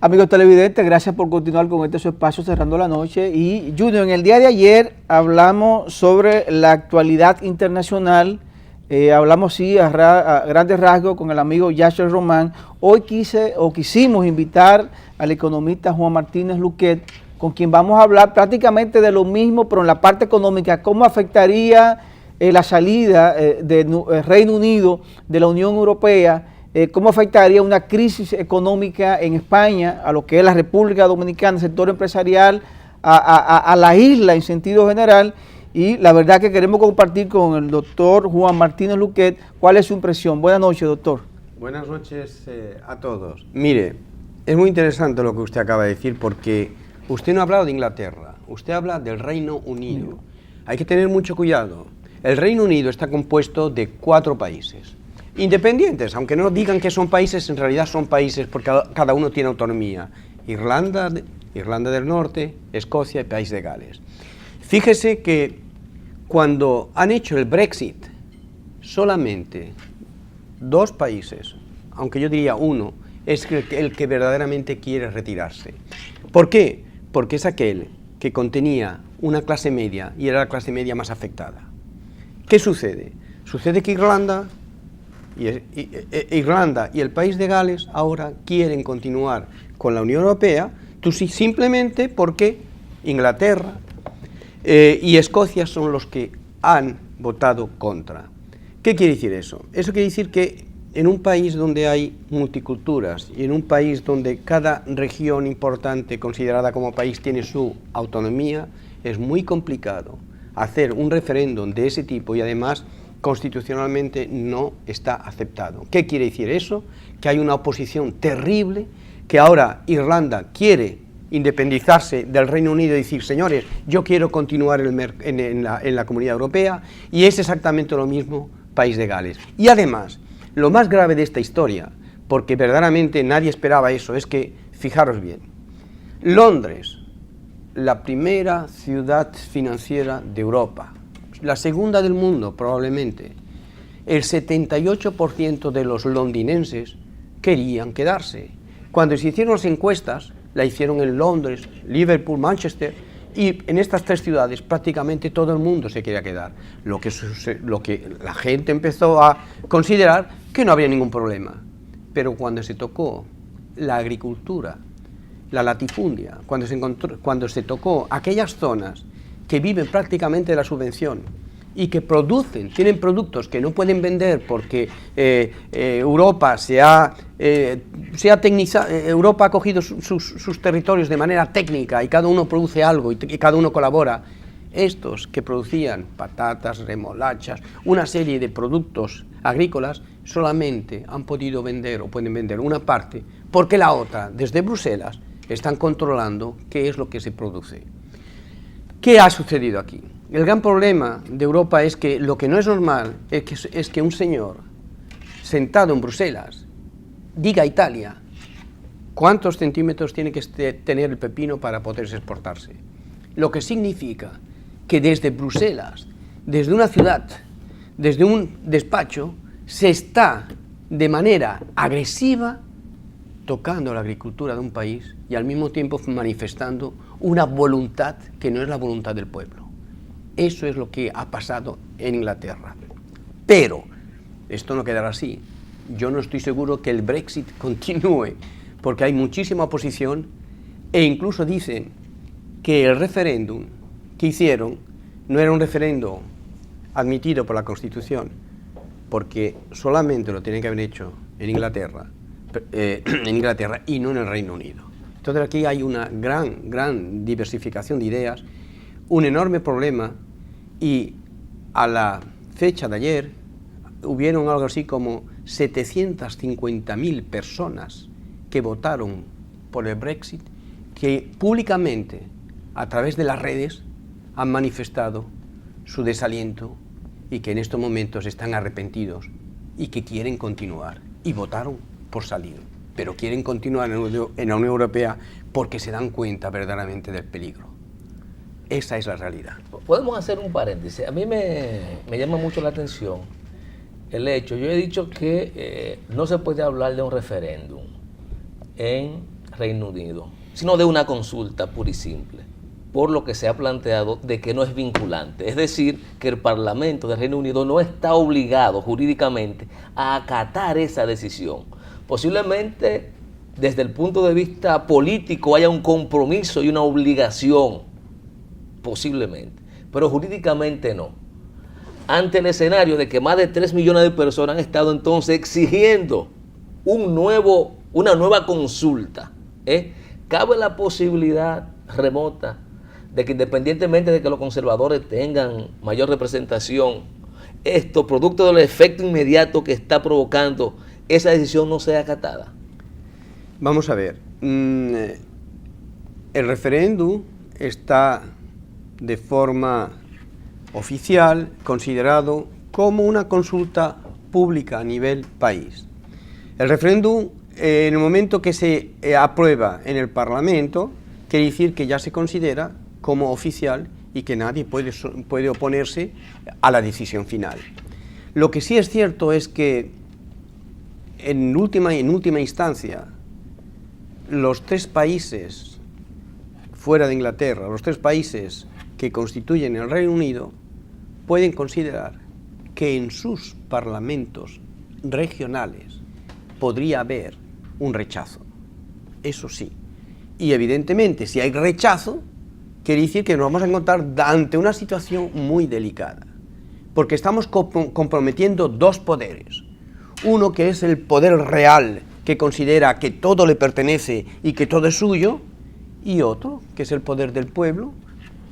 Amigos televidentes, gracias por continuar con este su espacio Cerrando la Noche. Y Junior, en el día de ayer hablamos sobre la actualidad internacional, hablamos sí a grandes rasgos con el amigo Yasser Román. Hoy quisimos invitar al economista Juan Martínez Luquet, con quien vamos a hablar prácticamente de lo mismo, pero en la parte económica, cómo afectaría la salida del Reino Unido de la Unión Europea. ¿Cómo afectaría una crisis económica en España, a lo que es la República Dominicana, el sector empresarial, a la isla en sentido general? Y la verdad que queremos compartir con el doctor Juan Martínez Luquet cuál es su impresión. Buenas noches, doctor. Buenas noches a todos. Mire, es muy interesante lo que usted acaba de decir, porque usted no ha hablado de Inglaterra, usted habla del Reino Unido. Hay que tener mucho cuidado. El Reino Unido está compuesto de 4 países. Independientes, aunque no digan que son países, en realidad son países porque cada uno tiene autonomía. Irlanda del Norte, Escocia y País de Gales. Fíjese que cuando han hecho el Brexit, solamente 2 países, aunque yo diría uno, es el que verdaderamente quiere retirarse. ¿Por qué? Porque es aquel que contenía una clase media y era la clase media más afectada. ¿Qué sucede? Sucede que Irlanda y el País de Gales ahora quieren continuar con la Unión Europea, simplemente porque Inglaterra y Escocia son los que han votado contra. ¿Qué quiere decir eso? Eso quiere decir que en un país donde hay multiculturas y en un país donde cada región importante considerada como país tiene su autonomía, es muy complicado hacer un referéndum de ese tipo y además constitucionalmente no está aceptado. ¿Qué quiere decir eso? Que hay una oposición terrible, que ahora Irlanda quiere independizarse del Reino Unido y decir, señores, yo quiero continuar en la Comunidad Europea, y es exactamente lo mismo País de Gales. Y además, lo más grave de esta historia, porque verdaderamente nadie esperaba eso, es que, fijaros bien, Londres, la primera ciudad financiera de Europa, la segunda del mundo probablemente, el 78% de los londinenses querían quedarse. Cuando se hicieron las encuestas, la hicieron en Londres, Liverpool, Manchester, y en estas 3 ciudades prácticamente todo el mundo se quería quedar, lo que la gente empezó a considerar que no había ningún problema. Pero cuando se tocó la agricultura, la latifundia, cuando se tocó aquellas zonas que viven prácticamente de la subvención y que tienen productos que no pueden vender porque Europa Europa ha cogido sus territorios de manera técnica y cada uno produce algo y cada uno colabora. Estos que producían patatas, remolachas, una serie de productos agrícolas, solamente han podido vender o pueden vender una parte, porque la otra, desde Bruselas, están controlando qué es lo que se produce. ¿Qué ha sucedido aquí? El gran problema de Europa es que lo que no es normal es que un señor sentado en Bruselas diga a Italia cuántos centímetros tiene que tener el pepino para poderse exportarse. Lo que significa que desde Bruselas, desde una ciudad, desde un despacho, se está de manera agresiva tocando la agricultura de un país y al mismo tiempo manifestando una voluntad que no es la voluntad del pueblo. Eso es lo que ha pasado en Inglaterra. Pero esto no quedará así. Yo no estoy seguro que el Brexit continúe, porque hay muchísima oposición e incluso dicen que el referéndum que hicieron no era un referéndum admitido por la Constitución, porque solamente lo tienen que haber hecho en Inglaterra y no en el Reino Unido. Entonces aquí hay una gran diversificación de ideas, un enorme problema, y a la fecha de ayer hubieron algo así como 750.000 personas que votaron por el Brexit, que públicamente, a través de las redes, han manifestado su desaliento y que en estos momentos están arrepentidos y que quieren continuar, y votaron por salir, pero quieren continuar en la Unión Europea porque se dan cuenta verdaderamente del peligro. Esa es la realidad. Podemos hacer un paréntesis. A mí me llama mucho la atención el hecho. Yo he dicho que no se puede hablar de un referéndum en Reino Unido, sino de una consulta pura y simple, por lo que se ha planteado de que no es vinculante. Es decir, que el Parlamento del Reino Unido no está obligado jurídicamente a acatar esa decisión. Posiblemente, desde el punto de vista político, haya un compromiso y una obligación, posiblemente, pero jurídicamente no. Ante el escenario de que más de 3 millones de personas han estado entonces exigiendo una nueva consulta, cabe la posibilidad remota de que, independientemente de que los conservadores tengan mayor representación, esto, producto del efecto inmediato que está provocando, esa decisión no sea acatada. Vamos a ver, el referéndum está de forma oficial considerado como una consulta pública a nivel país. El referéndum, en el momento que se aprueba en el Parlamento, quiere decir que ya se considera como oficial y que nadie puede oponerse a la decisión final. Lo que sí es cierto es que en última instancia, los 3 países fuera de Inglaterra, los 3 países que constituyen el Reino Unido, pueden considerar que en sus parlamentos regionales podría haber un rechazo. Eso sí. Y evidentemente, si hay rechazo, quiere decir que nos vamos a encontrar ante una situación muy delicada, porque estamos comprometiendo 2 poderes. Uno que es el poder real, que considera que todo le pertenece y que todo es suyo, y otro que es el poder del pueblo,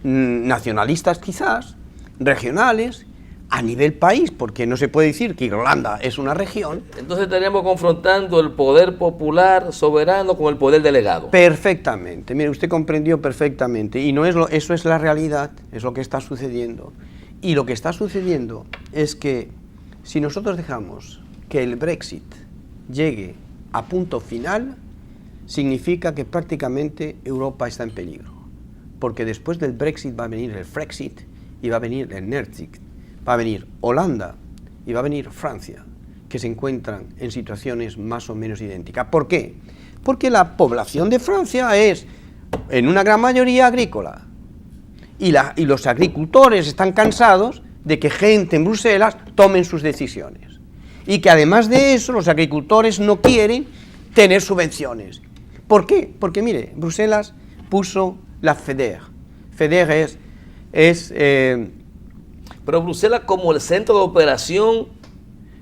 nacionalistas quizás, regionales, a nivel país, porque no se puede decir que Irlanda es una región. Entonces estaríamos confrontando el poder popular soberano con el poder delegado. Perfectamente, mire, usted comprendió perfectamente, y no es eso es la realidad, es lo que está sucediendo. Y lo que está sucediendo es que si nosotros dejamos que el Brexit llegue a punto final, significa que prácticamente Europa está en peligro, porque después del Brexit va a venir el Frexit y va a venir el Nerzit, va a venir Holanda y va a venir Francia, que se encuentran en situaciones más o menos idénticas. ¿Por qué? Porque la población de Francia es en una gran mayoría agrícola y los agricultores están cansados de que gente en Bruselas tomen sus decisiones, y que además de eso los agricultores no quieren tener subvenciones. ¿Por qué? Porque mire, Bruselas puso la FEDER. FEDER pero Bruselas como el centro de operación.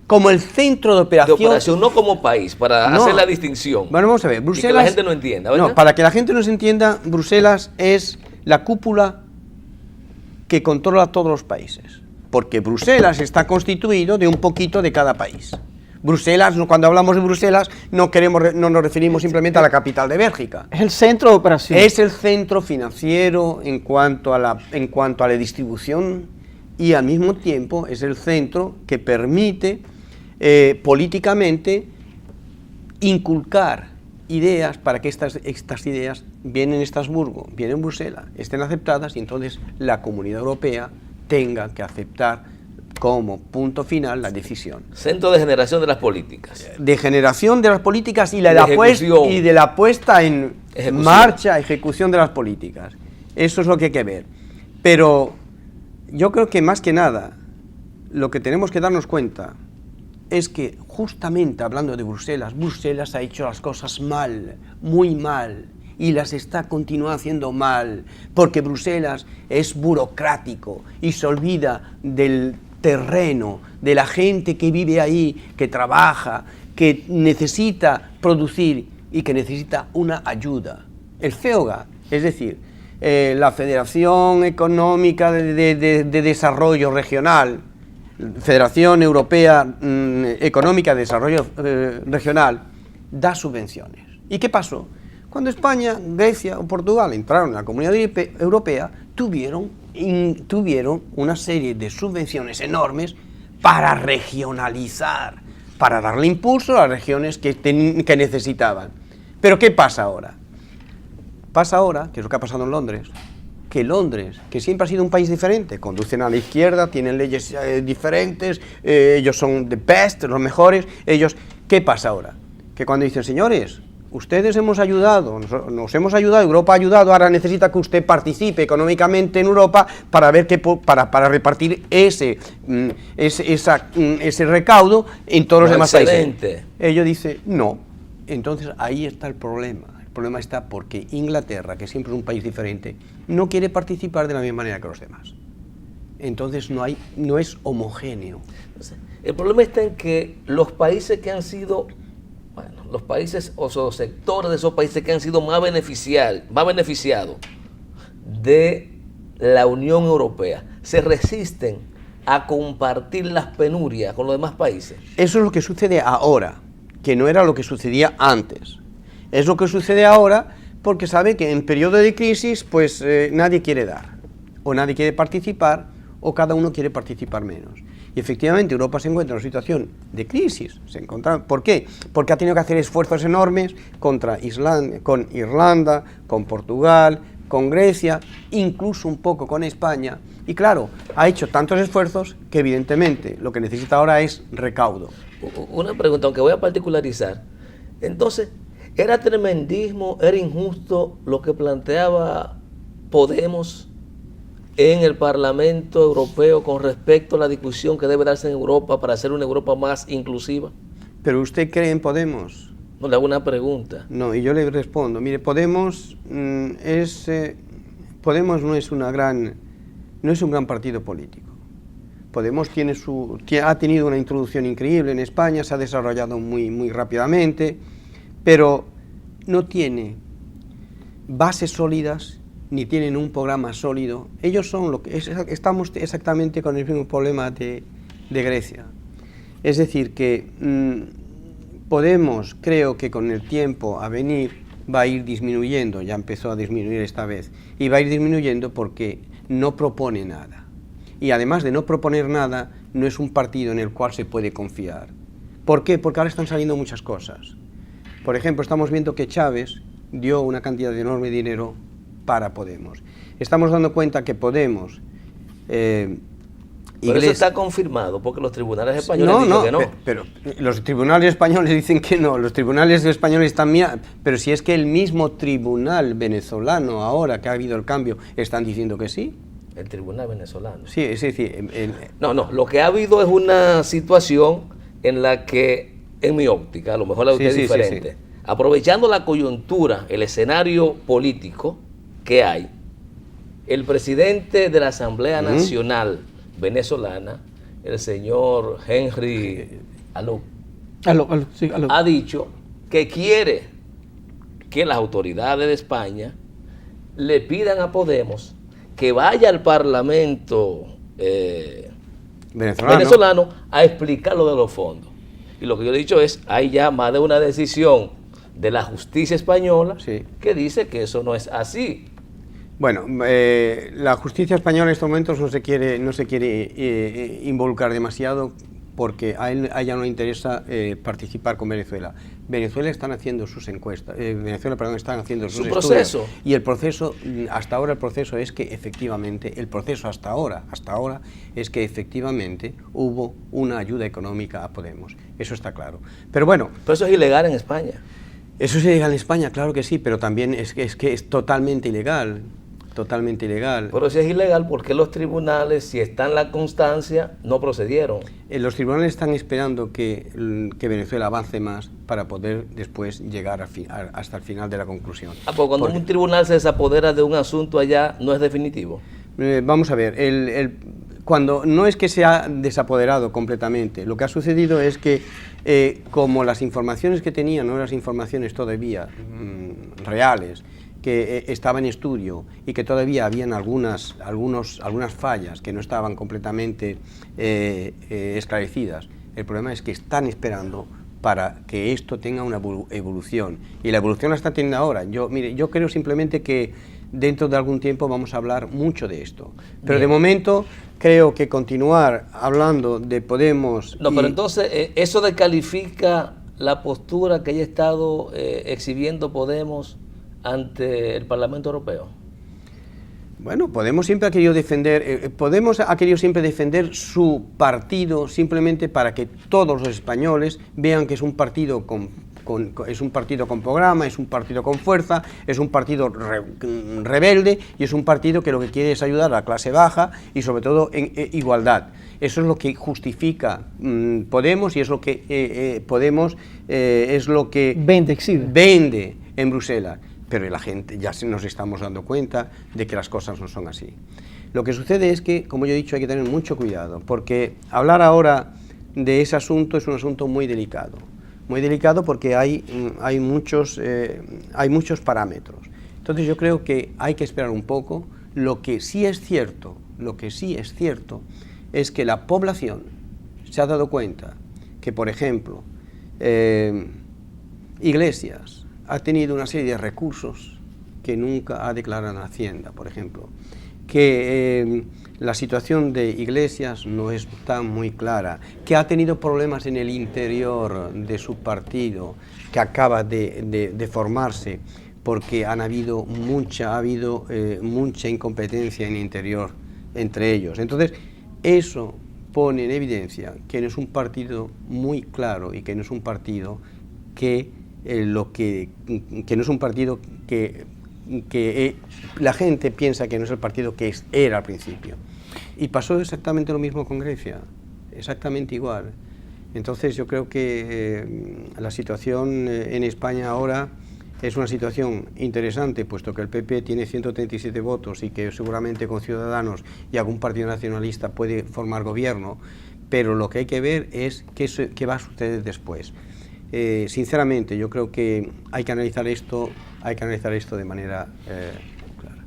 Como el centro de operación. No como país, para hacer la distinción. Bueno, vamos a ver, Bruselas. Y que la gente no entienda, ¿verdad? No, para que la gente nos entienda, Bruselas es la cúpula que controla todos los países. Porque Bruselas está constituido de un poquito de cada país. Bruselas, cuando hablamos de Bruselas, no nos referimos simplemente a la capital de Bélgica. Es el centro de operación. Es el centro financiero en cuanto a la distribución, y al mismo tiempo es el centro que permite políticamente inculcar ideas para que estas ideas vienen en Estrasburgo, vienen en Bruselas, estén aceptadas, y entonces la Comunidad Europea tenga que aceptar como punto final la decisión. Centro de generación de las políticas. De generación de las políticas y de la puesta en marcha, ejecución de las políticas. Eso es lo que hay que ver. Pero yo creo que más que nada, lo que tenemos que darnos cuenta es que justamente hablando de Bruselas, Bruselas ha hecho las cosas mal, muy mal, y las está continuando haciendo mal, porque Bruselas es burocrático y se olvida del terreno, de la gente que vive ahí, que trabaja, que necesita producir y que necesita una ayuda. El FEOGA, es decir, la Federación Económica de Desarrollo Regional, Federación Europea Económica de Desarrollo Regional, da subvenciones. ¿Y qué pasó? Cuando España, Grecia o Portugal entraron en la Comunidad Europea, tuvieron una serie de subvenciones enormes para regionalizar, para darle impulso a las regiones que necesitaban. Pero ¿qué pasa ahora? Pasa ahora, que es lo que ha pasado en Londres, que siempre ha sido un país diferente, conducen a la izquierda, tienen leyes diferentes, ellos son the best, los mejores, ¿qué pasa ahora? Que cuando dicen, señores, ustedes hemos ayudado, nos hemos ayudado, Europa ha ayudado, ahora necesita que usted participe económicamente en Europa para ver para repartir ese recaudo en todos los demás países. Ellos dicen, no. Entonces ahí está el problema. El problema está porque Inglaterra, que siempre es un país diferente, no quiere participar de la misma manera que los demás. Entonces no es homogéneo. El problema está en que los países que han sido, los países o los sectores de esos países que han sido más beneficiados de la Unión Europea, se resisten a compartir las penurias con los demás países. Eso es lo que sucede ahora, que no era lo que sucedía antes. Es lo que sucede ahora porque sabe que en periodo de crisis pues nadie quiere dar, o nadie quiere participar, o cada uno quiere participar menos. Y efectivamente Europa se encuentra en una situación de crisis. ¿Por qué? Porque ha tenido que hacer esfuerzos enormes con Irlanda, con Portugal, con Grecia, incluso un poco con España. Y claro, ha hecho tantos esfuerzos que evidentemente lo que necesita ahora es recaudo. Una pregunta, aunque voy a particularizar. Entonces, ¿era tremendismo, era injusto lo que planteaba Podemos en el Parlamento Europeo con respecto a la discusión que debe darse en Europa para hacer una Europa más inclusiva? ¿Pero usted cree en Podemos? No, le hago una pregunta. No, y yo le respondo, mire, Podemos Podemos no es un gran partido político. Podemos ha tenido una introducción increíble en España, se ha desarrollado muy rápidamente, pero no tiene bases sólidas ni tienen un programa sólido. Ellos son estamos exactamente con el mismo problema de Grecia. Es decir, que Podemos, creo que con el tiempo a venir va a ir disminuyendo, ya empezó a disminuir esta vez, y va a ir disminuyendo porque no propone nada. Y además de no proponer nada, no es un partido en el cual se puede confiar. ¿Por qué? Porque ahora están saliendo muchas cosas. Por ejemplo, estamos viendo que Chávez dio una cantidad de enorme dinero para Podemos. Estamos dando cuenta que Podemos... Pero eso está confirmado, porque los tribunales españoles dicen que no. Pero los tribunales españoles dicen que no, los tribunales españoles también, pero si es que el mismo tribunal venezolano, ahora que ha habido el cambio, están diciendo que sí. El tribunal venezolano. Sí, es decir... No, lo que ha habido es una situación en la que, en mi óptica, a lo mejor la de usted es diferente, sí. Aprovechando la coyuntura, el escenario político que hay, el presidente de la Asamblea Nacional venezolana, el señor Henry Alou, ha dicho que quiere que las autoridades de España le pidan a Podemos que vaya al Parlamento venezolano a explicar lo de los fondos. Y lo que yo he dicho es, hay ya más de una decisión de la justicia española que dice que eso no es así. Bueno, la justicia española en estos momentos no se quiere involucrar demasiado porque a ella no le interesa participar con Venezuela. Venezuela están haciendo sus encuestas, están haciendo sus estudios. Proceso. Y el proceso, hasta ahora el proceso es que efectivamente, hasta ahora es que efectivamente hubo una ayuda económica a Podemos. Eso está claro. Pero bueno. Pero eso es ilegal en España. Eso es ilegal en España, claro que sí, pero también es que es totalmente ilegal. Totalmente ilegal. Pero si es ilegal, ¿por qué los tribunales, si está en la constancia, no procedieron? Los tribunales están esperando que Venezuela avance más para poder después llegar hasta el final de la conclusión. Pues cuando un tribunal se desapodera de un asunto allá, ¿no es definitivo? Vamos a ver, cuando no es que se ha desapoderado completamente, lo que ha sucedido es que como las informaciones que tenían no eran las informaciones todavía reales, que estaba en estudio y que todavía habían algunas fallas que no estaban completamente esclarecidas. El problema es que están esperando para que esto tenga una evolución. Y la evolución la está teniendo ahora. Yo creo simplemente que dentro de algún tiempo vamos a hablar mucho de esto. Pero de momento creo que continuar hablando de Podemos... No, pero entonces eso descalifica la postura que haya estado exhibiendo Podemos ante el Parlamento Europeo. Bueno, Podemos siempre ha querido defender, siempre defender su partido simplemente para que todos los españoles vean que es un partido es un partido con programa, es un partido con fuerza, es un partido rebelde y es un partido que lo que quiere es ayudar a la clase baja y sobre todo en igualdad. Eso es lo que justifica Podemos y es lo que Podemos es lo que vende en Bruselas. Pero la gente ya nos estamos dando cuenta de que las cosas no son así. Lo que sucede es que, como yo he dicho, hay que tener mucho cuidado, porque hablar ahora de ese asunto es un asunto muy delicado porque hay muchos parámetros. Entonces yo creo que hay que esperar un poco. Lo que sí es cierto es que la población se ha dado cuenta que, por ejemplo, Iglesias ha tenido una serie de recursos que nunca ha declarado en Hacienda, por ejemplo, que la situación de Iglesias no está muy clara, que ha tenido problemas en el interior de su partido, que acaba de formarse, porque ha habido mucha incompetencia en el interior entre ellos. Entonces, eso pone en evidencia que no es un partido muy claro y que no es un partido que no es un partido que la gente piensa que no es el partido que era al principio. Y pasó exactamente lo mismo con Grecia, exactamente igual. Entonces yo creo que la situación en España ahora es una situación interesante, puesto que el PP tiene 137 votos y que seguramente con Ciudadanos y algún partido nacionalista puede formar gobierno, pero lo que hay que ver es qué va a suceder después. Sinceramente, yo creo que hay que analizar esto de manera clara.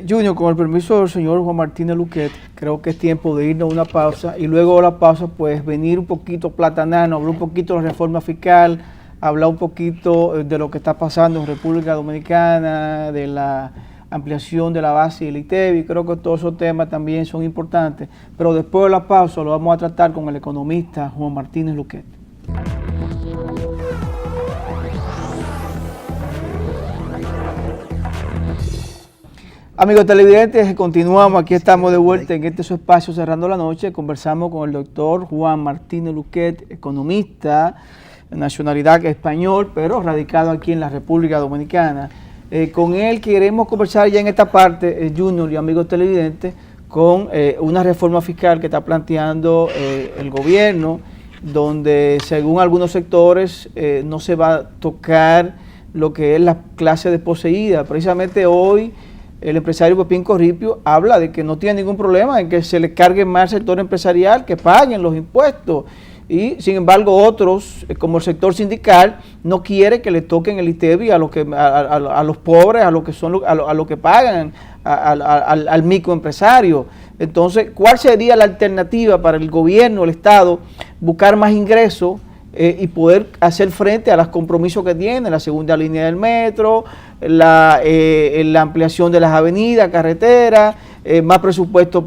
Junior, con el permiso del señor Juan Martínez Luquet, creo que es tiempo de irnos a una pausa y luego de la pausa pues venir un poquito platanano, hablar un poquito de la reforma fiscal, hablar un poquito de lo que está pasando en República Dominicana, de la ampliación de la base del ITEVI. Creo que todos esos temas también son importantes, pero después de la pausa lo vamos a tratar con el economista Juan Martínez Luquet. Amigos televidentes, continuamos, aquí estamos de vuelta en su espacio Cerrando la Noche. Conversamos con el doctor Juan Martínez Luquet, economista, nacionalidad español, pero radicado aquí en la República Dominicana. Con él queremos conversar ya en esta parte, Junior y amigos televidentes, con una reforma fiscal que está planteando el gobierno, donde según algunos sectores no se va a tocar lo que es la clase desposeída. Precisamente hoy el empresario Pepín Corripio habla de que no tiene ningún problema en que se le cargue más al sector empresarial, que paguen los impuestos. Y sin embargo otros, como el sector sindical, no quiere que le toquen el ITEVI a los pobres, a los que pagan, al microempresario. Entonces, ¿cuál sería la alternativa para el gobierno, el Estado, buscar más ingresos y poder hacer frente a los compromisos que tiene, la segunda línea del metro, la ampliación de las avenidas, carreteras, más presupuesto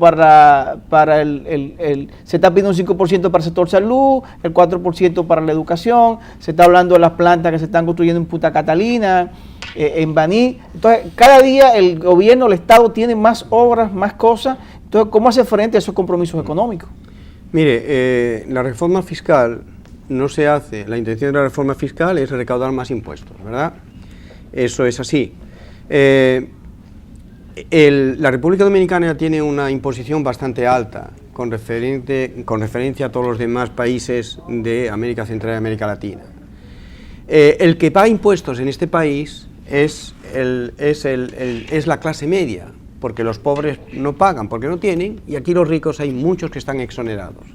se está pidiendo un 5% para el sector salud, el 4% para la educación, se está hablando de las plantas que se están construyendo en Punta Catalina, en Baní. Entonces, cada día el gobierno, el Estado tiene más obras, más cosas. Entonces, ¿cómo hace frente a esos compromisos económicos? Mire, la reforma fiscal no se hace, la intención de la reforma fiscal es recaudar más impuestos, ¿verdad? Eso es así. La República Dominicana tiene una imposición bastante alta con referencia a todos los demás países de América Central y América Latina. El que paga impuestos en este país es la clase media, porque los pobres no pagan porque no tienen, y aquí los ricos hay muchos que están exonerados.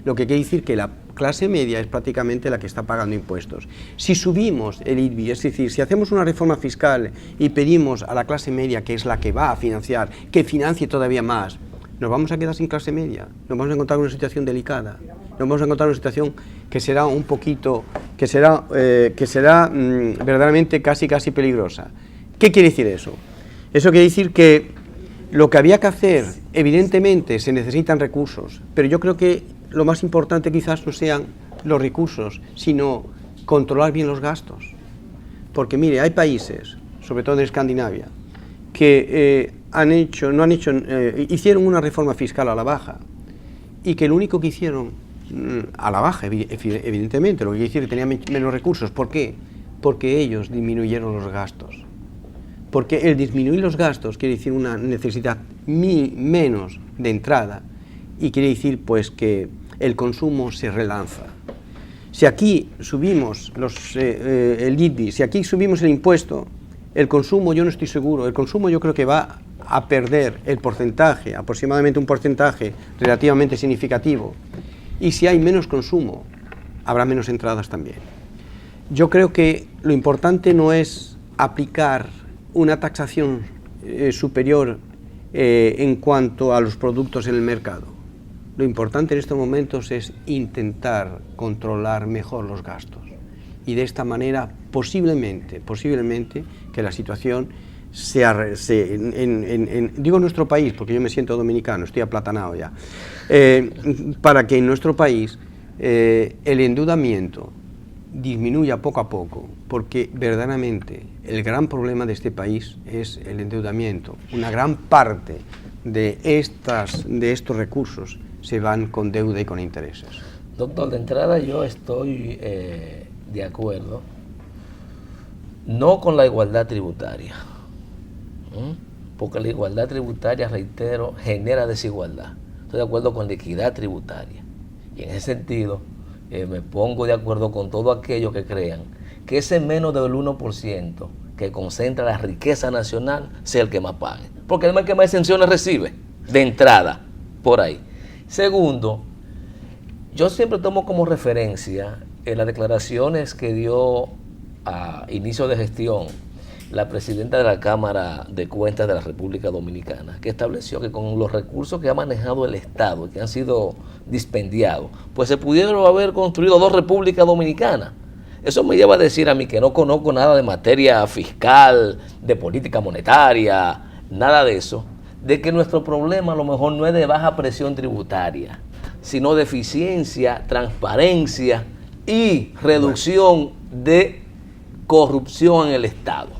Lo que quiere decir que la clase media es prácticamente la que está pagando impuestos. Si subimos el ITBI, es decir, si hacemos una reforma fiscal y pedimos a la clase media, que es la que va a financiar, que financie todavía más, nos vamos a quedar sin clase media, nos vamos a encontrar en una situación delicada, nos vamos a encontrar en una situación que será verdaderamente casi peligrosa. ¿Qué quiere decir eso? Eso quiere decir que lo que había que hacer, evidentemente se necesitan recursos, pero yo creo que lo más importante quizás no sean los recursos, sino controlar bien los gastos. Porque mire, hay países, sobre todo en Escandinavia, que hicieron una reforma fiscal a la baja, y que lo único que hicieron a la baja, evidentemente, lo que quiere decir que tenían menos recursos. ¿Por qué? porque ellos disminuyeron los gastos. Porque el disminuir los gastos quiere decir una necesidad menos de entrada y quiere decir pues que el consumo se relanza. Si aquí subimos el IBI, si aquí subimos el impuesto, el consumo yo no estoy seguro, el consumo yo creo que va a perder el porcentaje, aproximadamente un porcentaje relativamente significativo. Y si hay menos consumo, habrá menos entradas también. Yo creo que lo importante no es aplicar una taxación superior en cuanto a los productos en el mercado. Lo importante en estos momentos es intentar controlar mejor los gastos. Y de esta manera, posiblemente, que la situación digo en nuestro país, porque yo me siento dominicano, estoy aplatanado ya, para que en nuestro país el endeudamiento disminuya poco a poco, porque verdaderamente el gran problema de este país es el endeudamiento. Una gran parte de estos recursos se van con deuda y con intereses. Doctor, de entrada yo estoy de acuerdo, no con la igualdad tributaria, porque la igualdad tributaria, reitero, genera desigualdad. Estoy de acuerdo con la equidad tributaria. Y en ese sentido, me pongo de acuerdo con todo aquello que crean que ese menos del 1% que concentra la riqueza nacional sea el que más pague. Porque es el que más exenciones recibe, de entrada, por ahí. Segundo, yo siempre tomo como referencia las declaraciones que dio a inicio de gestión la presidenta de la Cámara de Cuentas de la República Dominicana, que estableció que con los recursos que ha manejado el Estado y que han sido dispendiados, pues se pudieron haber construido 2 repúblicas dominicanas. Eso me lleva a decir a mí que no conozco nada de materia fiscal, de política monetaria, nada de eso, de que nuestro problema a lo mejor no es de baja presión tributaria, sino de eficiencia, transparencia y reducción de corrupción en el Estado.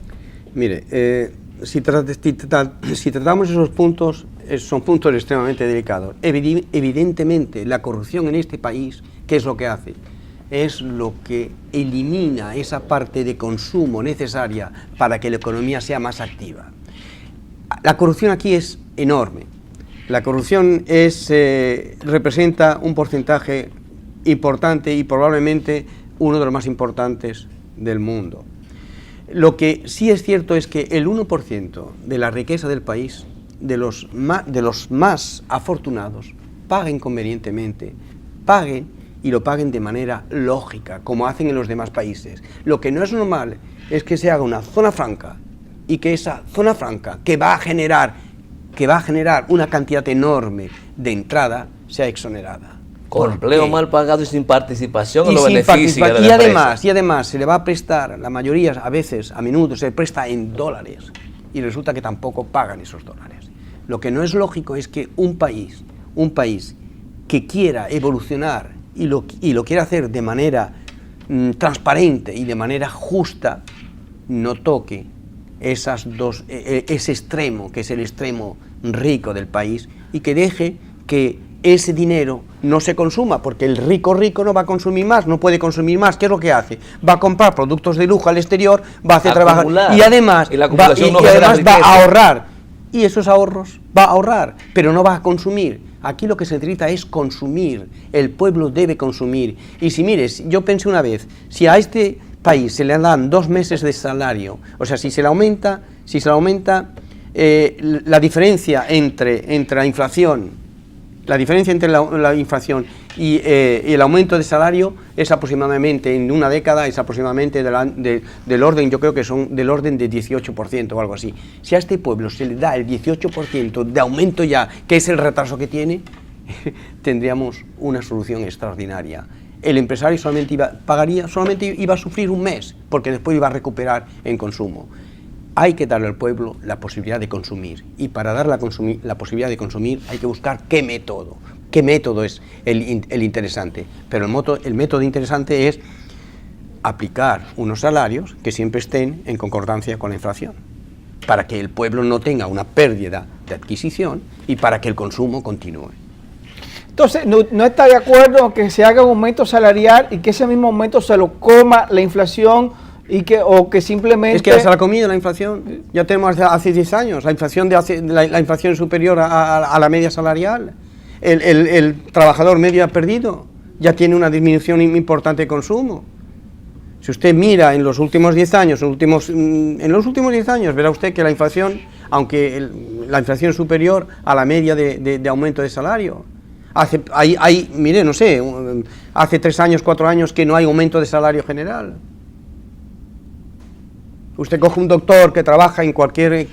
Mire, si tratamos esos puntos, son puntos extremadamente delicados. Evidentemente, la corrupción en este país, ¿qué es lo que hace? Es lo que elimina esa parte de consumo necesaria para que la economía sea más activa. La corrupción aquí es enorme. La corrupción representa un porcentaje importante y probablemente uno de los más importantes del mundo. Lo que sí es cierto es que el 1% de la riqueza del país, de los más afortunados, paguen convenientemente, paguen y lo paguen de manera lógica, como hacen en los demás países. Lo que no es normal es que se haga una zona franca y que esa zona franca, que va a generar una cantidad enorme de entrada, sea exonerada. Con empleo mal pagado y sin participación en los beneficios de la empresa. Y además se le va a prestar, la mayoría a menudo se le presta en dólares y resulta que tampoco pagan esos dólares. Lo que no es lógico es que un país que quiera evolucionar y lo quiera hacer de manera transparente y de manera justa, no toque ese extremo, que es el extremo rico del país, y que deje que ese dinero no se consuma, porque el rico no va a consumir más, no puede consumir más. ¿Qué es lo que hace? Va a comprar productos de lujo al exterior, va a hacer trabajar y además va a ahorrar. Y esos ahorros va a ahorrar, pero no va a consumir. Aquí lo que se necesita es consumir. El pueblo debe consumir. Y si mires, yo pensé una vez, si a este país se le dan 2 meses de salario, o sea, si se le aumenta la diferencia entre la inflación. La diferencia entre la inflación y el aumento de salario es aproximadamente, en una década, es aproximadamente del orden, yo creo que son del orden de 18% o algo así. Si a este pueblo se le da el 18% de aumento ya, que es el retraso que tiene, tendríamos una solución extraordinaria. El empresario solamente iba a sufrir un mes, porque después iba a recuperar en consumo. Hay que darle al pueblo la posibilidad de consumir, y para dar la posibilidad de consumir hay que buscar qué método es el interesante. Pero el método interesante es aplicar unos salarios que siempre estén en concordancia con la inflación, para que el pueblo no tenga una pérdida de adquisición y para que el consumo continúe. Entonces, no está de acuerdo en que se haga un aumento salarial y que ese mismo aumento se lo coma la inflación, o que simplemente... Es que ya se la ha comido la inflación. Ya tenemos hace 10 años. La inflación, la inflación es superior a la media salarial. El trabajador medio ha perdido. Ya tiene una disminución importante de consumo. Si usted mira en los últimos 10 años, en los últimos 10 años, verá usted que la inflación, aunque la inflación es superior a la media de aumento de salario. Mire, no sé, hace 3 años, 4 años que no hay aumento de salario general. Usted coge un doctor que trabaja en cualquier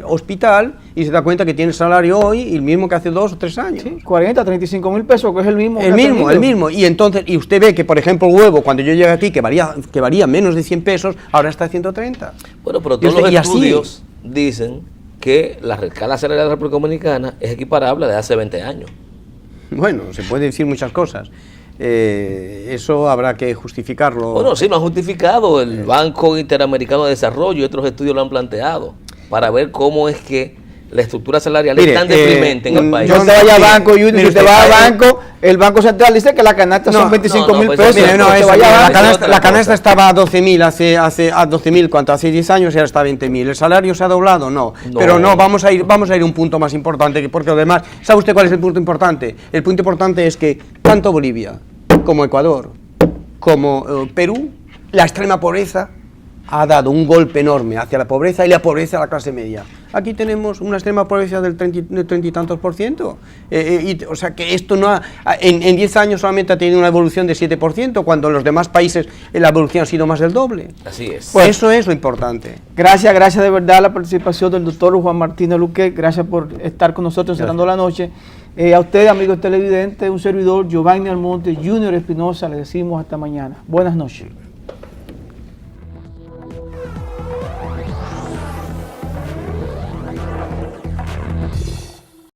hospital y se da cuenta que tiene salario hoy el mismo que hace 2 o 3 años. Sí, 40, 35 mil pesos, que es el mismo. El mismo. Y entonces, y usted ve que, por ejemplo, el huevo, cuando yo llegué aquí, que valía menos de 100 pesos, ahora está a 130. Bueno, pero todos los estudios dicen que la escala salarial de la República Dominicana es equiparable a de hace 20 años. Bueno, se puede decir muchas cosas. Eso habrá que justificarlo. Bueno, sí, lo han justificado. El Banco Interamericano de Desarrollo y otros estudios lo han planteado para ver cómo es que la estructura salarial es tan deprimente en el país. No te vaya a banco, Junior, si te vas a banco, el Banco Central dice que la canasta son 25 mil pesos. Mire, la canasta estaba a 12.000 a 12.000 cuando hace 10 años y ahora está a 20.000. ¿El salario se ha doblado? No. Pero no, vamos a ir a un punto más importante, porque además, ¿sabe usted cuál es el punto importante? El punto importante es que tanto Bolivia como Ecuador, como Perú, la extrema pobreza ha dado un golpe enorme hacia la pobreza y la pobreza a la clase media. Aquí tenemos una extrema pobreza del 30 y tantos %. O sea que esto no en 10 años solamente ha tenido una evolución de 7%, cuando en los demás países la evolución ha sido más del doble. Así es. Pues eso es lo importante. Gracias de verdad a la participación del doctor Juan Martínez Luque. Gracias por estar con nosotros cerrando la noche. A ustedes, amigos televidentes, un servidor, Giovanni Almonte, Junior Espinosa, les decimos hasta mañana. Buenas noches.